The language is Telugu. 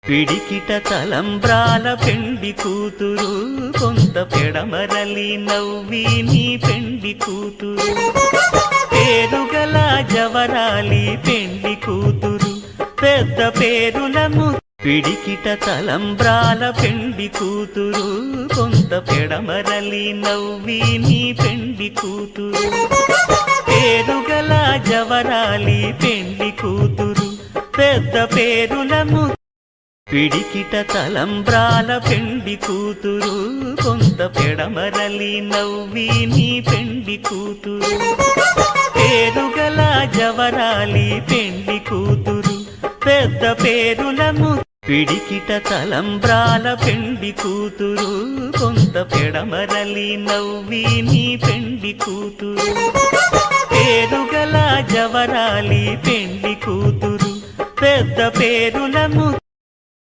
పిడికిట తలంబ్రాల పెండి కూతురు కొంత పెడమరలి నవ్వి నీ పెండి కూతురు పేరుగల జవరాలి పెండి కూతురు పెద్ద పేరులను పిడికిట తలంబ్రాల పెండి కూతురు కొంత పెడమరలి నవ్వి నీ పెండి కూతురు పేరుగల జవరాలి పెండి కూతురు పెద్ద పేరులను పిడికిట తలంబ్రాల పెండి కూతురు కొంత పెడమరలి నవ్వి నీ పెండి కూతురు పేరుగల జవరాలి పెండి కూతురు పెద్ద పేరులను పిడికిట తలంబ్రాల పెండి కూతురు కొంత పెడమరలి నవ్వి నీ పెండి కూతురు పేరుగల జవరాలి పెండి కూతురు పెద్ద పేరులను